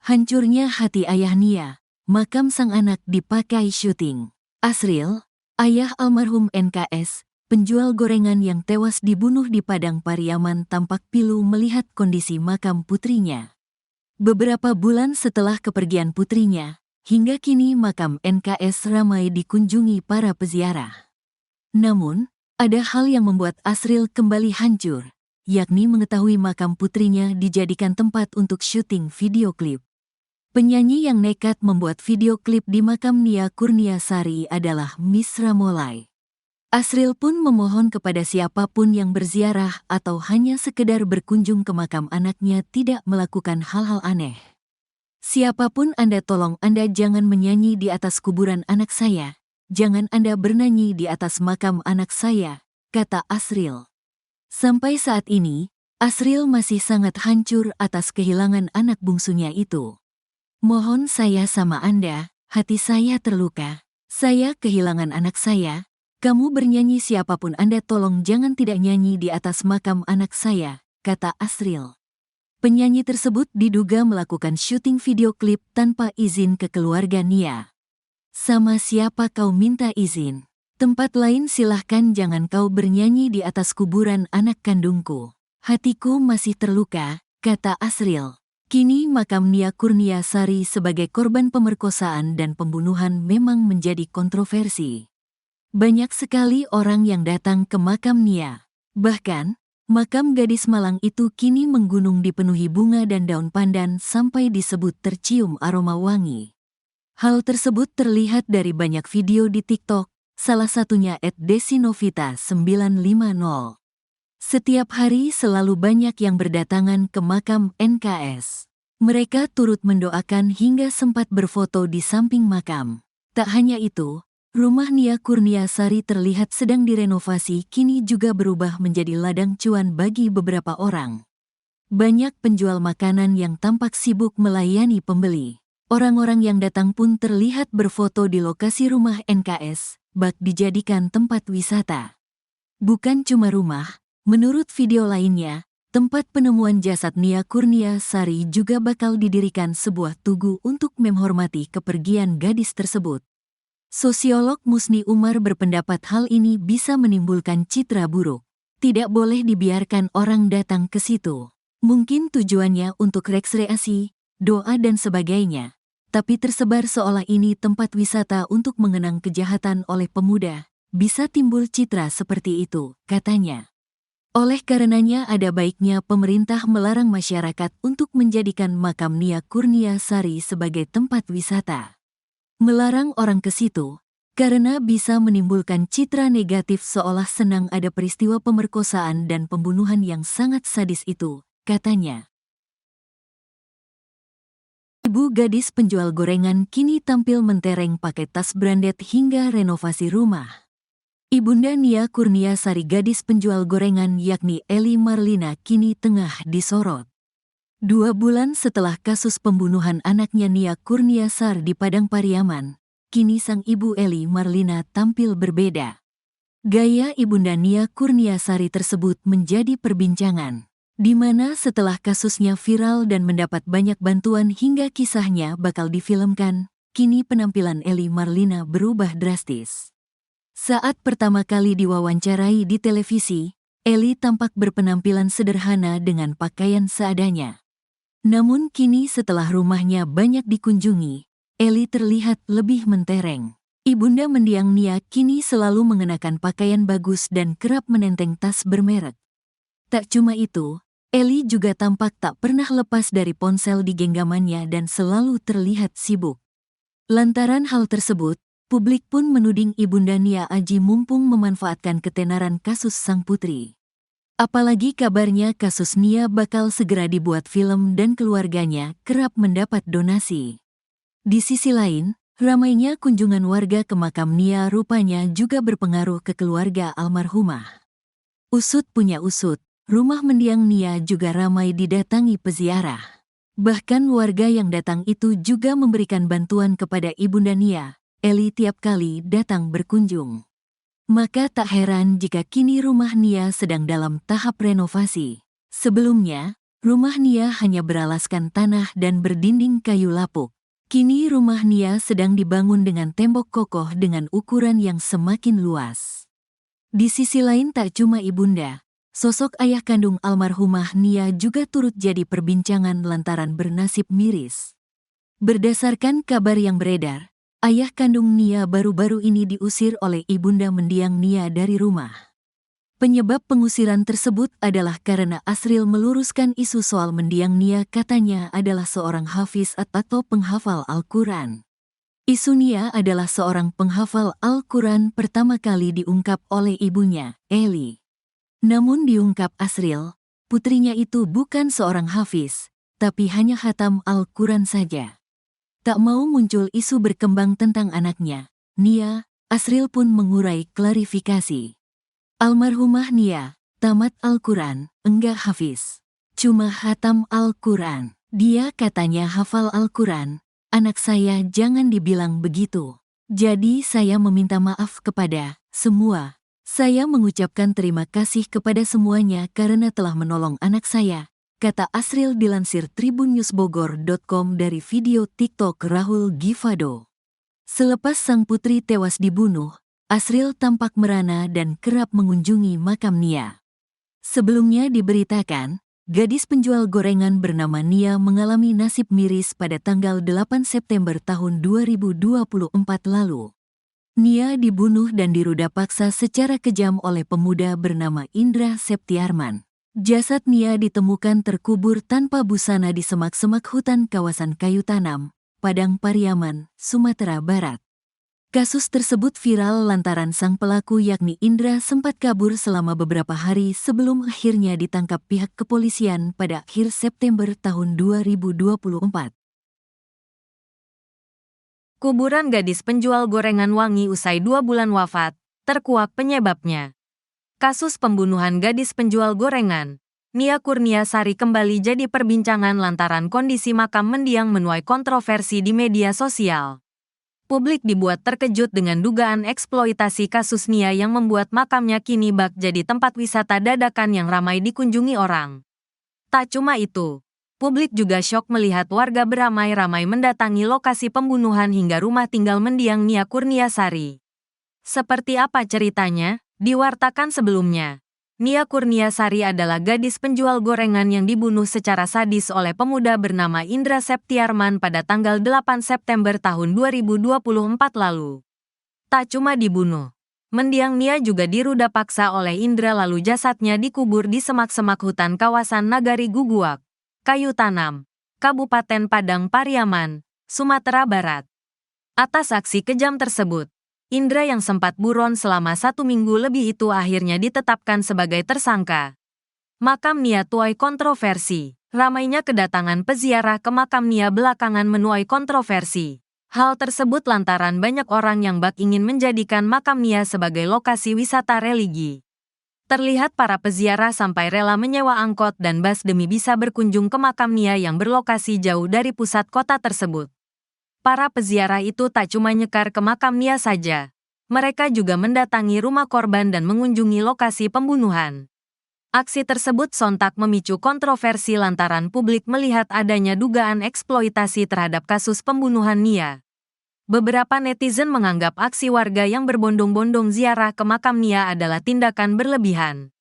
Hancurnya hati ayah Nia, makam sang anak dipakai syuting. Asril, ayah almarhum NKS, penjual gorengan yang tewas dibunuh di Padang Pariaman tampak pilu melihat kondisi makam putrinya. Beberapa bulan setelah kepergian putrinya, hingga kini makam NKS ramai dikunjungi para peziarah. Namun, ada hal yang membuat Asril kembali hancur, yakni mengetahui makam putrinya dijadikan tempat untuk syuting video klip. Penyanyi yang nekat membuat video klip di makam Nia Kurniasari adalah Miss Ramolai. Asril pun memohon kepada siapapun yang berziarah atau hanya sekedar berkunjung ke makam anaknya tidak melakukan hal-hal aneh. Siapapun Anda, tolong Anda jangan menyanyi di atas kuburan anak saya. Jangan Anda bernyanyi di atas makam anak saya, kata Asril. Sampai saat ini, Asril masih sangat hancur atas kehilangan anak bungsunya itu. Mohon saya sama Anda, hati saya terluka. Saya kehilangan anak saya. Kamu bernyanyi siapapun Anda, tolong jangan tidak nyanyi di atas makam anak saya, kata Asril. Penyanyi tersebut diduga melakukan syuting video klip tanpa izin ke keluarga Nia. Sama siapa kau minta izin? Tempat lain silahkan, jangan kau bernyanyi di atas kuburan anak kandungku. Hatiku masih terluka, kata Asril. Kini makam Nia Kurniasari sebagai korban pemerkosaan dan pembunuhan memang menjadi kontroversi. Banyak sekali orang yang datang ke makam Nia. Bahkan, makam gadis Malang itu kini menggunung dipenuhi bunga dan daun pandan sampai disebut tercium aroma wangi. Hal tersebut terlihat dari banyak video di TikTok, salah satunya @desinovita950. Setiap hari selalu banyak yang berdatangan ke makam NKS. Mereka turut mendoakan hingga sempat berfoto di samping makam. Tak hanya itu, rumah Nia Kurniasari terlihat sedang direnovasi kini juga berubah menjadi ladang cuan bagi beberapa orang. Banyak penjual makanan yang tampak sibuk melayani pembeli. Orang-orang yang datang pun terlihat berfoto di lokasi rumah NKS, bak dijadikan tempat wisata. Bukan cuma rumah, menurut video lainnya, tempat penemuan jasad Nia Kurniasari juga bakal didirikan sebuah tugu untuk menghormati kepergian gadis tersebut. Sosiolog Musni Umar berpendapat hal ini bisa menimbulkan citra buruk. Tidak boleh dibiarkan orang datang ke situ. Mungkin tujuannya untuk rekreasi, doa dan sebagainya. Tapi tersebar seolah ini tempat wisata untuk mengenang kejahatan oleh pemuda. Bisa timbul citra seperti itu, katanya. Oleh karenanya ada baiknya pemerintah melarang masyarakat untuk menjadikan makam Nia Kurniasari sebagai tempat wisata. Melarang orang ke situ, karena bisa menimbulkan citra negatif seolah senang ada peristiwa pemerkosaan dan pembunuhan yang sangat sadis itu, katanya. Ibu gadis penjual gorengan kini tampil mentereng pakai tas branded hingga renovasi rumah. Ibunda Nia Kurniasari, gadis penjual gorengan yakni Eli Marlina, kini tengah disorot. 2 bulan setelah kasus pembunuhan anaknya Nia Kurniasari di Padang Pariaman, kini sang ibu Eli Marlina tampil berbeda. Gaya ibunda Nia Kurniasari tersebut menjadi perbincangan, di mana setelah kasusnya viral dan mendapat banyak bantuan hingga kisahnya bakal difilmkan, kini penampilan Eli Marlina berubah drastis. Saat pertama kali diwawancarai di televisi, Eli tampak berpenampilan sederhana dengan pakaian seadanya. Namun kini setelah rumahnya banyak dikunjungi, Eli terlihat lebih mentereng. Ibunda mendiang Nia kini selalu mengenakan pakaian bagus dan kerap menenteng tas bermerek. Tak cuma itu, Eli juga tampak tak pernah lepas dari ponsel di genggamannya dan selalu terlihat sibuk. Lantaran hal tersebut, publik pun menuding ibunda Nia Aji mumpung memanfaatkan ketenaran kasus sang putri. Apalagi kabarnya kasus Nia bakal segera dibuat film dan keluarganya kerap mendapat donasi. Di sisi lain, ramainya kunjungan warga ke makam Nia rupanya juga berpengaruh ke keluarga almarhumah. Usut punya usut, rumah mendiang Nia juga ramai didatangi peziarah. Bahkan warga yang datang itu juga memberikan bantuan kepada ibunda Nia, Eli, tiap kali datang berkunjung. Maka tak heran jika kini rumah Nia sedang dalam tahap renovasi. Sebelumnya, Rumah Nia hanya beralaskan tanah dan berdinding kayu lapuk. Kini rumah Nia sedang dibangun dengan tembok kokoh dengan ukuran yang semakin luas. Di sisi lain tak cuma ibunda, sosok ayah kandung almarhumah Nia juga turut jadi perbincangan lantaran bernasib miris. Berdasarkan kabar yang beredar, ayah kandung Nia baru-baru ini diusir oleh ibunda mendiang Nia dari rumah. Penyebab pengusiran tersebut adalah karena Asril meluruskan isu soal mendiang Nia katanya adalah seorang hafiz atau penghafal Al-Quran. Isu Nia adalah seorang penghafal Al-Quran pertama kali diungkap oleh ibunya, Eli. Namun diungkap Asril, putrinya itu bukan seorang hafiz, tapi hanya khatam Al-Quran saja. Tak mau muncul isu berkembang tentang anaknya, Nia, Asril pun mengurai klarifikasi. Almarhumah Nia, tamat Al-Quran, enggak hafiz. Cuma khatam Al-Quran. Dia katanya hafal Al-Quran. Anak saya jangan dibilang begitu. Jadi saya meminta maaf kepada semua. Saya mengucapkan terima kasih kepada semuanya karena telah menolong anak saya, kata Asril dilansir tribunnewsbogor.com dari video TikTok Rahul Givado. Selepas sang putri tewas dibunuh, Asril tampak merana dan kerap mengunjungi makam Nia. Sebelumnya diberitakan, gadis penjual gorengan bernama Nia mengalami nasib miris pada tanggal 8 September tahun 2024 lalu. Nia dibunuh dan diruda paksa secara kejam oleh pemuda bernama Indra Septiarman. Jasad Nia ditemukan terkubur tanpa busana di semak-semak hutan kawasan Kayu Tanam, Padang Pariaman, Sumatera Barat. Kasus tersebut viral lantaran sang pelaku yakni Indra sempat kabur selama beberapa hari sebelum akhirnya ditangkap pihak kepolisian pada akhir September tahun 2024. Kuburan gadis penjual gorengan wangi usai 2 bulan wafat, terkuak penyebabnya. Kasus pembunuhan gadis penjual gorengan, Nia Kurniasari kembali jadi perbincangan lantaran kondisi makam mendiang menuai kontroversi di media sosial. Publik dibuat terkejut dengan dugaan eksploitasi kasus Nia yang membuat makamnya kini bak jadi tempat wisata dadakan yang ramai dikunjungi orang. Tak cuma itu, publik juga syok melihat warga beramai-ramai mendatangi lokasi pembunuhan hingga rumah tinggal mendiang Nia Kurniasari. Seperti apa ceritanya? Diwartakan sebelumnya. Nia Kurniasari adalah gadis penjual gorengan yang dibunuh secara sadis oleh pemuda bernama Indra Septiarman pada tanggal 8 September tahun 2024 lalu. Tak cuma dibunuh, mendiang Nia juga diruda paksa oleh Indra lalu jasadnya dikubur di semak-semak hutan kawasan Nagari Guguak, Kayu Tanam, Kabupaten Padang Pariaman, Sumatera Barat. Atas aksi kejam tersebut, Indra yang sempat buron selama 1 minggu lebih itu akhirnya ditetapkan sebagai tersangka. Makam Nia tuai kontroversi. Ramainya kedatangan peziarah ke makam Nia belakangan menuai kontroversi. Hal tersebut lantaran banyak orang yang bak ingin menjadikan makam Nia sebagai lokasi wisata religi. Terlihat para peziarah sampai rela menyewa angkot dan bus demi bisa berkunjung ke makam Nia yang berlokasi jauh dari pusat kota tersebut. Para peziarah itu tak cuma nyekar ke makam Nia saja. Mereka juga mendatangi rumah korban dan mengunjungi lokasi pembunuhan. Aksi tersebut sontak memicu kontroversi lantaran publik melihat adanya dugaan eksploitasi terhadap kasus pembunuhan Nia. Beberapa netizen menganggap aksi warga yang berbondong-bondong ziarah ke makam Nia adalah tindakan berlebihan.